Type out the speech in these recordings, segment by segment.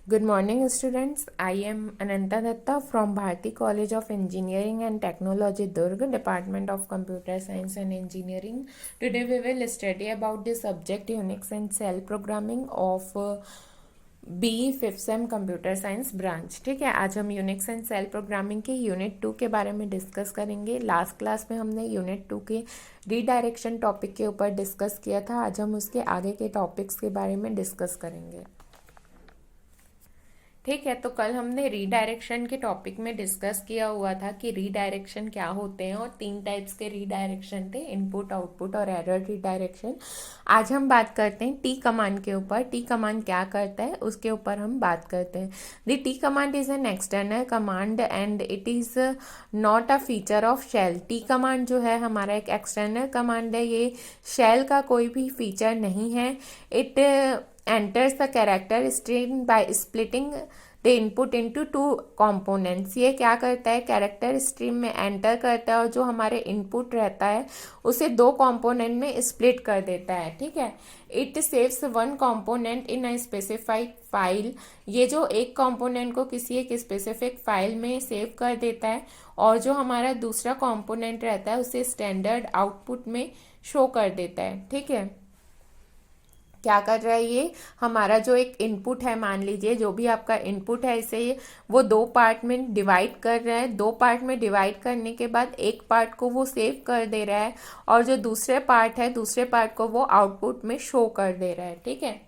Good morning, students. I am Ananta Datta from Bharati College of Engineering and Technology, Durg, Department of Computer Science and Engineering. Today we will study about the subject Unix and Shell Programming of B fifth sem computer science branch. ठीक है, आज हम Unix and shell programming के unit 2 के बारे में discuss करेंगे। Last class में हमने यूनिट 2 के रीडायरेक्शन टॉपिक के ऊपर डिस्कस किया था। आज हम उसके आगे के टॉपिक्स के बारे में डिस्कस करेंगे। ठीक है, तो कल हमने रीडायरेक्शन के टॉपिक में डिस्कस किया हुआ था कि रीडायरेक्शन क्या होते हैं और 3 टाइप्स के रीडायरेक्शन थे, इनपुट, आउटपुट और एरर रीडायरेक्शन। आज हम बात करते हैं टी कमांड के ऊपर। टी कमांड क्या करता है उसके ऊपर हम बात करते हैं। The tee command is an external command and it is not a feature of shell. Tee command जो है हमारा एक एक्सटर्नल कमांड है, ये शेल का कोई भी फीचर नहीं है। It enters the character string by splitting the input into two components। ये क्या करता है, कैरेक्टर स्ट्रीम में एंटर करता है और जो हमारे इनपुट रहता है उसे 2 कंपोनेंट में स्प्लिट कर देता है। ठीक है, it saves 1 component in a specified file. ये जो एक कंपोनेंट को किसी एक स्पेसिफिक फाइल में सेव कर देता है और जो हमारा दूसरा कंपोनेंट रहता है उसे स्टैंडर्ड आउटपुट में शो कर देता है। ठीक है, क्या कर रहा है ये, हमारा जो एक इनपुट है, मान लीजिए जो भी आपका इनपुट है इसे वो 2 पार्ट में डिवाइड कर रहा है। 2 पार्ट में डिवाइड करने के बाद एक पार्ट को वो सेव कर दे रहा है और जो दूसरे पार्ट है दूसरे पार्ट को वो आउटपुट में शो कर दे रहा है। ठीक है,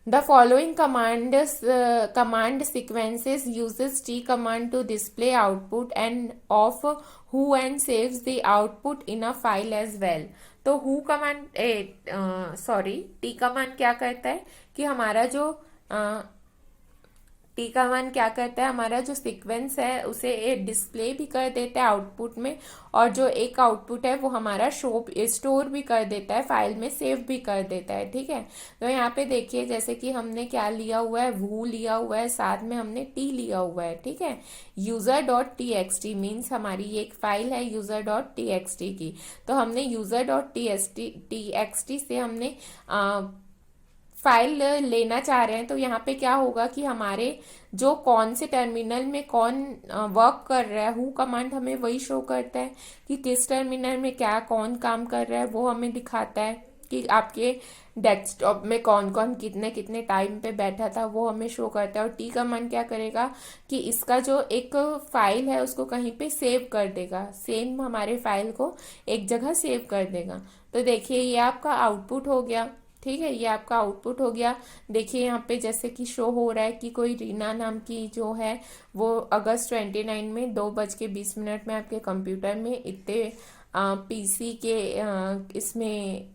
The following command sequences uses T command to display output and of who and saves the output in a file as well। तो who कमांड टी कमांड क्या करता है कि हमारा जो टी कमांड क्या करता है, हमारा जो सीक्वेंस है उसे डिस्प्ले भी कर देता है आउटपुट में और जो एक आउटपुट है वो हमारा स्टोर भी कर देता है, फाइल में सेव भी कर देता है। ठीक है, तो यहाँ पे देखिए जैसे कि हमने क्या लिया हुआ है, वो लिया हुआ है, साथ में हमने टी लिया हुआ है। ठीक है, user dot T x T means हमारी ये एक फाइल है user dot T x T की। तो हमने user dot T x T से हमने फाइल लेना चाह रहे हैं। तो यहाँ पे क्या होगा कि हमारे जो कौन से टर्मिनल में कौन वर्क कर रहा है, हु कमांड हमें वही शो करता है कि किस टर्मिनल में क्या कौन काम कर रहा है, वो हमें दिखाता है कि आपके डेस्कटॉप में कौन कौन कितने कितने टाइम पे बैठा था, वो हमें शो करता है। और टी कमांड क्या करेगा कि इसका जो एक फाइल है उसको कहीं पे सेव कर देगा, सेम हमारे फाइल को एक जगह सेव कर देगा। तो देखिए ये आपका आउटपुट हो गया। ठीक है, ये आपका आउटपुट हो गया। देखिए यहाँ पे जैसे कि शो हो रहा है कि कोई रीना नाम की जो है वो अगस्त 29 में 2:20 में आपके कंप्यूटर में इतने पीसी के इसमें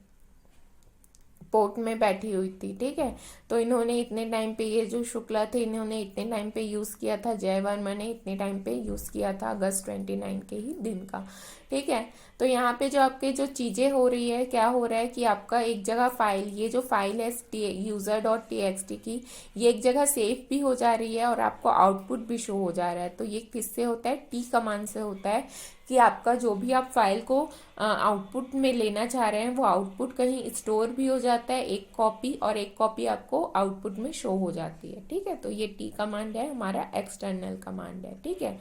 पोर्ट में बैठी हुई थी। ठीक है, तो इन्होंने इतने टाइम पे, ये जो शुक्ला थे इन्होंने इतने टाइम पे यूज़ किया था, जय वर्मा ने इतने टाइम पे यूज़ किया था अगस्त 29 के ही दिन का। ठीक है, तो यहाँ पे जो आपके जो चीज़ें हो रही है, क्या हो रहा है कि आपका एक जगह फाइल, ये जो फाइल है user dot T x T की, ये एक जगह सेव भी हो जा रही है और आपको आउटपुट भी शो हो जा रहा है। तो ये किससे होता है, टी कमांड से होता है कि आपका जो भी आप फाइल को आउटपुट में लेना चाह रहे हैं वो आउटपुट कहीं स्टोर भी हो जाता है एक कॉपी, और एक कॉपी आपको आउटपुट में शो हो जाती है। ठीक है, तो ये टी कमांड है, हमारा एक्सटर्नल कमांड है। ठीक है,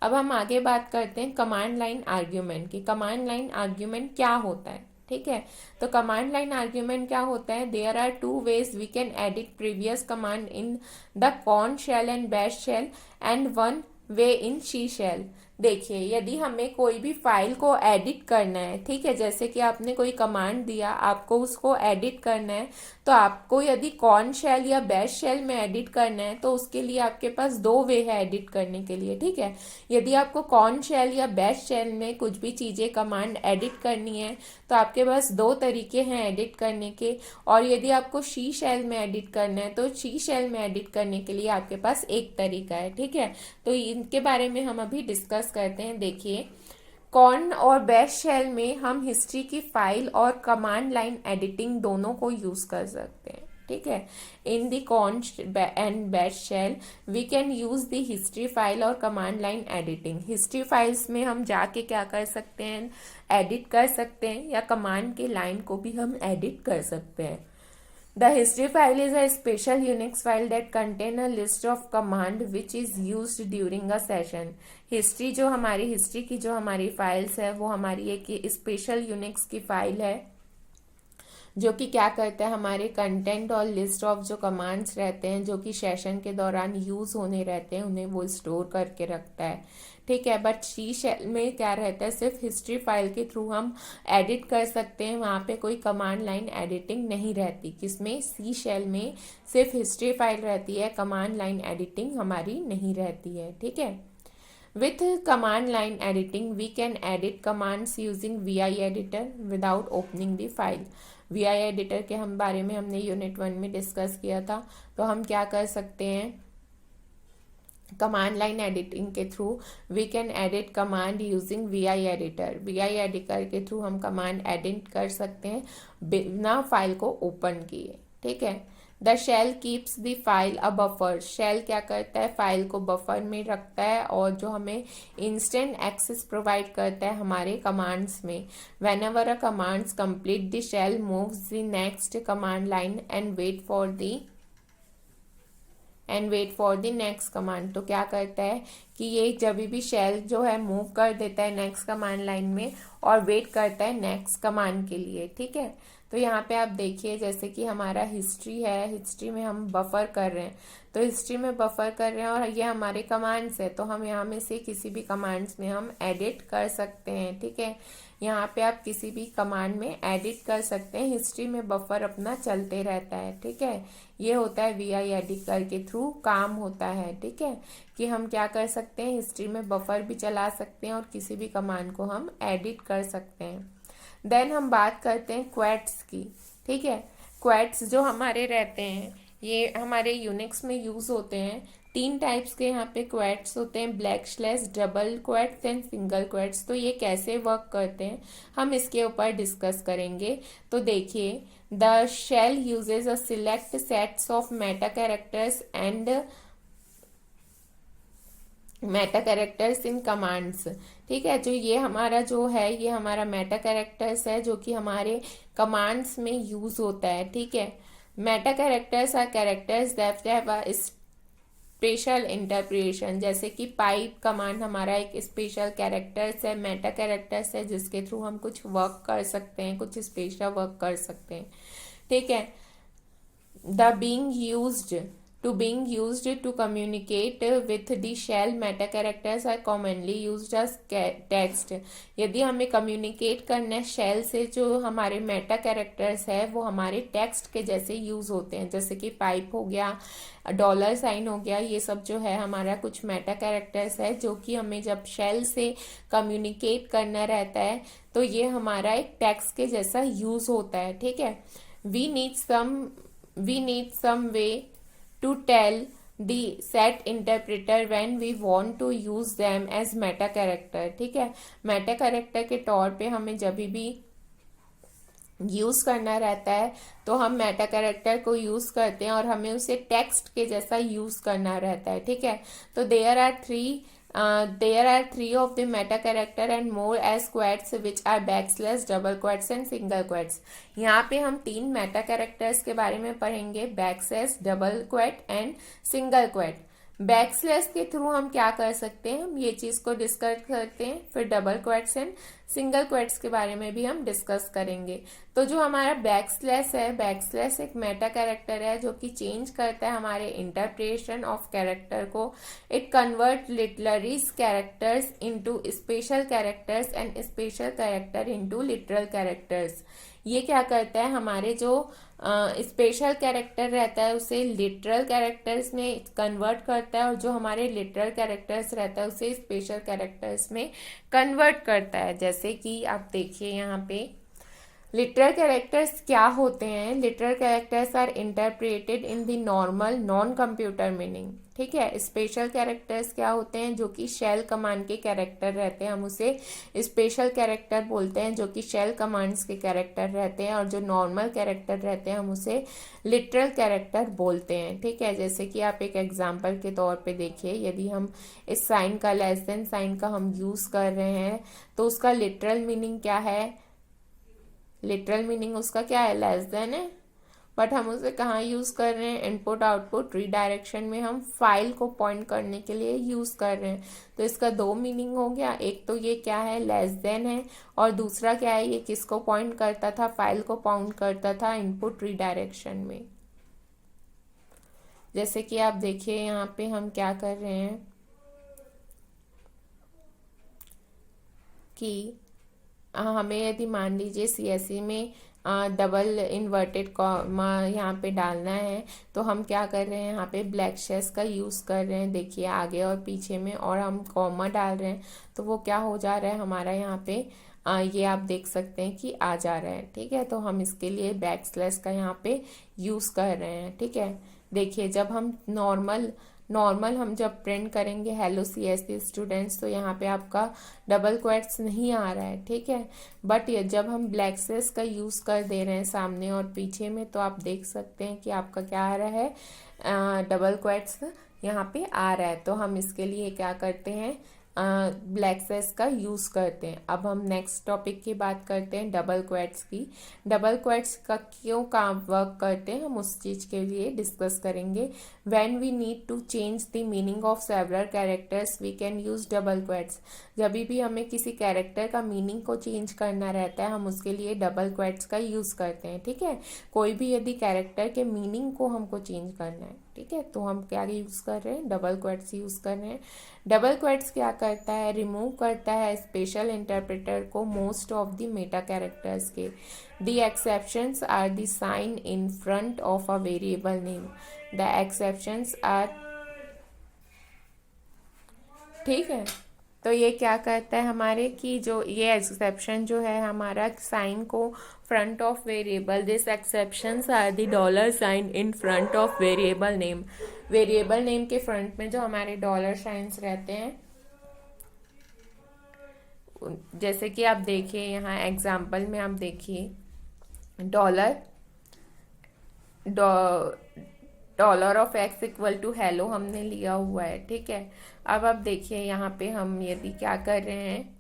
अब हम आगे बात करते हैं कमांड लाइन आर्ग्यूमेंट की। कमांड लाइन आर्ग्यूमेंट क्या होता है। ठीक है, तो कमांड लाइन आर्ग्यूमेंट क्या होता है, there are 2 ways we can edit previous command in the Korn shell and bash shell and 1 way in C shell. देखिए यदि हमें कोई भी फाइल को एडिट करना है, ठीक है, जैसे कि आपने कोई कमांड दिया, आपको उसको एडिट करना है, तो आपको यदि कॉर्न शेल या बैश शेल में एडिट करना है तो उसके लिए आपके पास 2 वे है एडिट करने के लिए। ठीक है, यदि आपको कॉर्न शेल या बैश शेल में कुछ भी चीज़ें कमांड एडिट करनी है तो आपके पास 2 तरीके हैं एडिट करने के, और यदि आपको शी शेल में एडिट करना है तो शी शेल में एडिट करने के लिए आपके पास एक तरीका है। ठीक है, तो इनके बारे में हम अभी डिस्कस करते हैं। देखिए कॉर्न और बैश शेल में हम हिस्ट्री की फाइल और कमांड लाइन एडिटिंग दोनों को यूज कर सकते हैं। ठीक है, in the Korn and bash shell we can use the history file और command line editing. History files में हम जाके क्या कर सकते हैं, एडिट कर सकते हैं, या कमांड के लाइन को भी हम एडिट कर सकते हैं। The history file is a special Unix file that contain a list of command which is used during a session. History जो हमारी हिस्ट्री की जो हमारी फाइल्स है वो हमारी एक स्पेशल यूनिक्स की फाइल है जो कि क्या करता है, हमारे कंटेंट और लिस्ट ऑफ जो कमांड्स रहते हैं जो कि सेशन के दौरान यूज़ होने रहते हैं उन्हें वो स्टोर करके रखता है। ठीक है, बट सी शेल में क्या रहता है, सिर्फ हिस्ट्री फाइल के थ्रू हम एडिट कर सकते हैं, वहाँ पे कोई कमांड लाइन एडिटिंग नहीं रहती। किसमें, सी शेल में सिर्फ हिस्ट्री फाइल रहती है, कमांड लाइन एडिटिंग हमारी नहीं रहती है। ठीक है, with command line editing we can edit commands using vi editor without opening the file। vi editor के हम बारे में हमने यूनिट 1 में डिस्कस किया था। तो हम क्या कर सकते हैं, कमांड लाइन एडिटिंग के through we can edit command using vi editor. vi editor के थ्रू हम कमांड एडिट कर सकते हैं बिना फाइल को ओपन किए। ठीक है, the shell keeps the file a buffer. Shell क्या करता है, फाइल को बफर में रखता है और जो हमें इंस्टेंट एक्सेस प्रोवाइड करता है हमारे कमांड्स में। Whenever a commands complete the shell moves the next command line and wait for the next command. तो क्या करता है कि ये जब भी शेल जो है मूव कर देता है नेक्स्ट कमांड लाइन में और वेट करता है नेक्स्ट कमांड के लिए। ठीक है, तो यहाँ पे आप देखिए जैसे कि हमारा हिस्ट्री है, हिस्ट्री में हम बफर कर रहे हैं, तो हिस्ट्री में बफर कर रहे हैं और ये हमारे कमांड्स है, तो हम यहाँ में से किसी भी कमांड्स में हम एडिट कर सकते हैं। ठीक है, यहाँ पे आप किसी भी कमांड में एडिट कर सकते हैं, हिस्ट्री में बफर अपना चलते रहता है। ठीक है, ये होता है vi एडिटर के थ्रू काम होता है। ठीक है, कि हम क्या कर सकते हैं, हिस्ट्री में बफर भी चला सकते हैं और किसी भी कमांड को हम एडिट कर सकते हैं। देन हम बात करते हैं क्वेट्स की। ठीक है, क्वेट्स जो हमारे रहते हैं ये हमारे यूनिक्स में यूज़ होते हैं। 3 टाइप्स के यहाँ पे क्वेट्स होते हैं, black slash, double quotes and single quotes. तो ये कैसे वर्क करते हैं हम इसके ऊपर डिस्कस करेंगे। तो देखिए, the shell uses a select sets of meta characters and meta characters in commands. ठीक है, जो ये हमारा जो है ये हमारा मेटा कैरेक्टर्स है जो कि हमारे कमांड्स में यूज होता है। ठीक है, meta characters are characters that have a special interpretation. जैसे कि पाइप कमांड हमारा एक स्पेशल कैरेक्टर्स है, मेटा कैरेक्टर्स है जिसके थ्रू हम कुछ वर्क कर सकते हैं, कुछ स्पेशल वर्क कर सकते हैं। ठीक है, the being used to communicate with the shell meta characters are commonly used as text। यदि हमें कम्युनिकेट करना है शेल से, जो हमारे मेटा कैरेक्टर्स है वो हमारे टेक्स्ट के जैसे यूज होते हैं। जैसे कि पाइप हो गया, डॉलर साइन हो गया, ये सब जो है हमारा कुछ मेटा कैरेक्टर्स है जो कि हमें जब शेल से कम्युनिकेट करना रहता है तो ये हमारा एक टेक्स्ट के जैसा यूज होता है। ठीक है, we need some way to tell the set interpreter when we want to use them as meta character। ठीक है, मेटा कैरेक्टर के तौर पे हमें जब भी यूज करना रहता है तो हम मेटा कैरेक्टर को यूज करते हैं और हमें उसे टेक्स्ट के जैसा यूज करना रहता है। ठीक है, तो there are three of the meta character and more as quotes which are backslash, double quotes and single quotes. यहाँ पे हम 3 मेटा कैरेक्टर्स के बारे में पढ़ेंगे, backslash, double quote and single quote. Backslash के थ्रू हम क्या कर सकते हैं, हम ये चीज को डिस्कस करते हैं, फिर double quotes and single quotes के बारे में भी हम डिस्कस करेंगे। तो जो हमारा बैकस्लैश है, बैकस्लैश एक मेटा कैरेक्टर है जो कि चेंज करता है हमारे इंटरप्रिटेशन ऑफ कैरेक्टर को। It convert literals characters into special characters and special character into literal characters. ये क्या करता है, हमारे जो स्पेशल कैरेक्टर रहता है उसे लिटरल कैरेक्टर्स में कन्वर्ट करता है और जो हमारे लिटरल कैरेक्टर्स रहता है उसे स्पेशल कैरेक्टर्स में कन्वर्ट करता है। जैसे कि आप देखिए यहाँ पे लिटरल कैरेक्टर्स क्या होते हैं, literal characters are interpreted in the normal non computer meaning. ठीक है, स्पेशल कैरेक्टर्स क्या होते हैं, जो कि शेल कमांड के कैरेक्टर रहते हैं, हम उसे स्पेशल कैरेक्टर बोलते हैं जो कि शेल कमांड्स के कैरेक्टर रहते हैं, और जो नॉर्मल कैरेक्टर रहते हैं हम उसे लिटरल कैरेक्टर बोलते हैं। ठीक है, जैसे कि आप एक एग्जांपल के तौर पे देखिए, यदि हम इस साइन का, लेस देन साइन का हम यूज कर रहे हैं तो उसका लिटरल मीनिंग क्या है, लिटरल मीनिंग उसका क्या है, लेस देन है, बट हम उसे कहाँ यूज़ कर रहे हैं, इनपुट आउटपुट रीडायरेक्शन में हम फाइल को पॉइंट करने के लिए यूज़ कर रहे हैं। तो इसका दो मीनिंग हो गया, एक तो ये क्या है, लेस देन है, और दूसरा क्या है, ये किसको पॉइंट करता था, फाइल को पॉइंट करता था इनपुट रीडायरेक्शन में। जैसे कि आप देखिए यहाँ पे हम क्या कर रहे हैं कि हमें यदि मान लीजिए सीएससी में डबल इन्वर्टेड कॉमा यहाँ पे डालना है, तो हम क्या कर रहे हैं, यहाँ पे ब्लैक शेस का यूज़ कर रहे हैं, देखिए आगे और पीछे में, और हम कॉमा डाल रहे हैं, तो वो क्या हो जा रहा है हमारा यहाँ पे, ये आप देख सकते हैं कि आ जा रहा है। ठीक है, तो हम इसके लिए बैक स्लैश का यहाँ पे यूज़ कर रहे हैं। ठीक है, देखिए जब हम नॉर्मल हम जब प्रिंट करेंगे हेलो सीएससी स्टूडेंट्स, तो यहाँ पे आपका डबल क्वेट्स नहीं आ रहा है। ठीक है, बट ये जब हम ब्लैक स्लैश का यूज़ कर दे रहे हैं सामने और पीछे में, तो आप देख सकते हैं कि आपका क्या आ रहा है, डबल क्वेट्स यहाँ पे आ रहा है। तो हम इसके लिए क्या करते हैं, ब्लैक स्लैश का यूज़ करते हैं। अब हम नेक्स्ट टॉपिक की बात करते हैं डबल क्वेट्स की। डबल क्वेट्स का क्यों काम वर्क करते हैं, हम उस चीज़ के लिए डिस्कस करेंगे। When we need to change the meaning of several characters we can use double quotes. जब भी हमें किसी कैरेक्टर का मीनिंग को चेंज करना रहता है, हम उसके लिए डबल क्वेट्स का यूज़ करते हैं। ठीक है, कोई भी यदि कैरेक्टर के मीनिंग को हमको चेंज करना है, ठीक है, तो हम क्या यूज़ कर रहे हैं, डबल क्वेट्स यूज़ कर रहे हैं। डबल क्वेट्स क्या करता है, रिमूव करता है स्पेशल इंटरप्रेटर को most of the meta characters के। The exceptions are the sign in front of a variable name. The exceptions are, ठीक है, तो ये क्या करता है हमारे कि जो ये एक्सेप्शन जो है हमारा साइन को front of variable, this exceptions are the dollar sign in front of variable name. Variable name के फ्रंट में जो हमारे डॉलर साइंस रहते हैं, जैसे कि आप देखिए यहाँ एग्जाम्पल में आप देखिए dollar of X equal to hello हमने लिया हुआ है। ठीक है, अब आप देखिए यहाँ पे हम यदि क्या कर रहे हैं,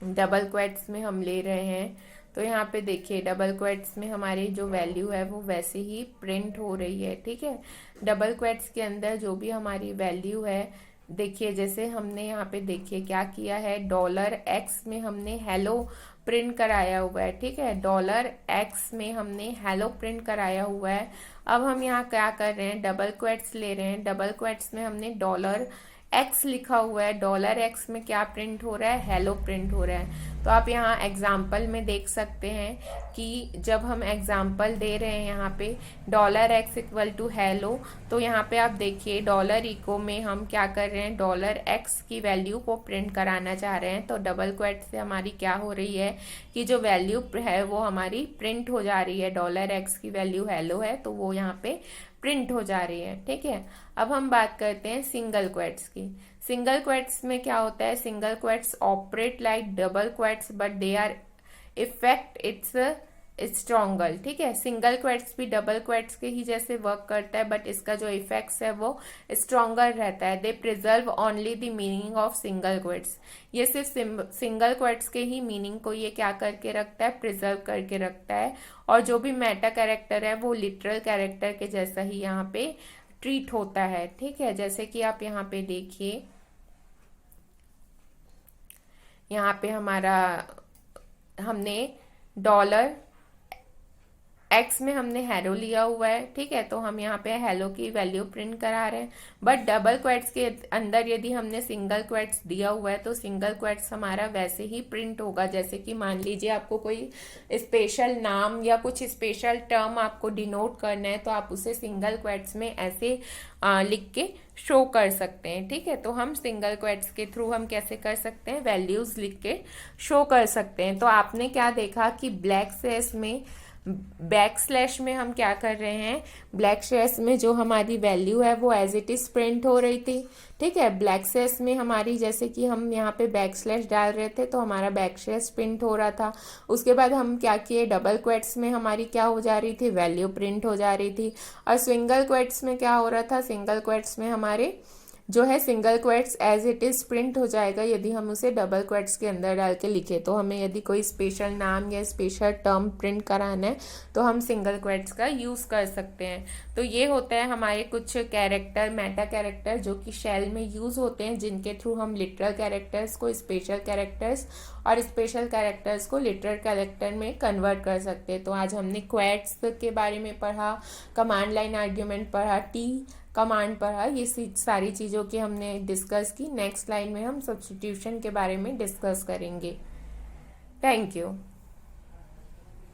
डबल क्वेट्स में हम ले रहे हैं, तो यहाँ पे देखिए डबल क्वेट्स में हमारी जो वैल्यू है वो वैसे ही प्रिंट हो रही है। ठीक है, डबल क्वेट्स के अंदर जो भी हमारी वैल्यू है, देखिए जैसे हमने यहाँ पे देखिए क्या किया है, डॉलर एक्स में हमने हेलो प्रिंट कराया हुआ है। ठीक है, डॉलर एक्स में हमने हेलो प्रिंट कराया हुआ है। अब हम यहाँ क्या कर रहे हैं, डबल क्वेट्स ले रहे हैं, डबल क्वेट्स में हमने डॉलर एक्स लिखा हुआ है, डॉलर एक्स में क्या प्रिंट हो रहा है, हेलो प्रिंट हो रहा है। तो आप यहाँ एग्जाम्पल में देख सकते हैं कि जब हम एग्जाम्पल दे रहे हैं यहाँ पे dollar X equal to hello, तो यहाँ पे आप देखिए डॉलर इको में हम क्या कर रहे हैं, डॉलर एक्स की वैल्यू को प्रिंट कराना चाह रहे हैं। तो डबल क्वेट से हमारी क्या हो रही है कि जो वैल्यू है वो हमारी प्रिंट हो जा रही है। डॉलर एक्स की वैल्यू हेलो है तो वो यहाँ पे प्रिंट हो जा रही है। ठीक है, अब हम बात करते हैं सिंगल क्वेट्स की। सिंगल क्वेट्स में क्या होता है, single quotes operate like double quotes but they are effect it's stronger. ठीक है, सिंगल क्वेट्स भी डबल क्वेट्स के ही जैसे वर्क करता है, बट इसका जो इफेक्ट्स है वो स्ट्रॉन्गर रहता है। They preserve only the meaning of single quotes. ये सिर्फ सिंगल क्वेट्स के ही मीनिंग को ये क्या करके रखता है, प्रिजर्व करके रखता है। और जो भी मेटा कैरेक्टर है वो लिटरल कैरेक्टर के जैसा ही यहाँ पे ट्रीट होता है। ठीक है, जैसे कि आप यहाँ पे देखिए, यहाँ पे हमारा हमने डॉलर एक्स में हमने हेलो लिया हुआ है। ठीक है, तो हम यहाँ पे हेलो की वैल्यू प्रिंट करा रहे हैं, बट डबल क्वेट्स के अंदर यदि हमने सिंगल क्वेट्स दिया हुआ है तो सिंगल क्वेट्स हमारा वैसे ही प्रिंट होगा। जैसे कि मान लीजिए आपको कोई स्पेशल नाम या कुछ स्पेशल टर्म आपको डिनोट करना है, तो आप उसे सिंगल क्वेट्स में ऐसे लिख के शो कर सकते हैं। ठीक है, तो हम सिंगल क्वेट्स के थ्रू हम कैसे कर सकते हैं, वैल्यूज लिख के शो कर सकते हैं। तो आपने क्या देखा कि ब्लैक स्लैश में, बैक स्लैश में हम क्या कर रहे हैं, ब्लैक स्लैश में जो हमारी वैल्यू है वो एज इट इज प्रिंट हो रही थी। ठीक है, ब्लैक स्लैश में हमारी जैसे कि हम यहाँ पे बैक स्लैश डाल रहे थे तो हमारा बैक स्लैश प्रिंट हो रहा था। उसके बाद हम क्या किए, डबल क्वेट्स में हमारी क्या हो जा रही थी, वैल्यू प्रिंट हो जा रही थी। और सिंगल क्वेट्स में क्या हो रहा था, सिंगल क्वेट्स में हमारे जो है single quotes as it is print हो जाएगा यदि हम उसे डबल क्वेट्स के अंदर डाल के लिखे। तो हमें यदि कोई स्पेशल नाम या स्पेशल टर्म प्रिंट कराना है तो हम सिंगल क्वेट्स का यूज़ कर सकते हैं। तो ये होता है हमारे कुछ कैरेक्टर, मेटा कैरेक्टर जो कि शेल में यूज़ होते हैं, जिनके थ्रू हम लिटरल कैरेक्टर्स को स्पेशल कैरेक्टर्स और स्पेशल कैरेक्टर्स को लिटरल कैरेक्टर में कन्वर्ट कर सकते हैं। तो आज हमने क्वेट्स के बारे में पढ़ा, कमांड लाइन आर्ग्यूमेंट पढ़ा, टी कमांड पढ़ा, ये सारी चीज़ों की हमने डिस्कस की। नेक्स्ट लाइन में हम सब्स्टिट्यूशन के बारे में डिस्कस करेंगे। Thank you.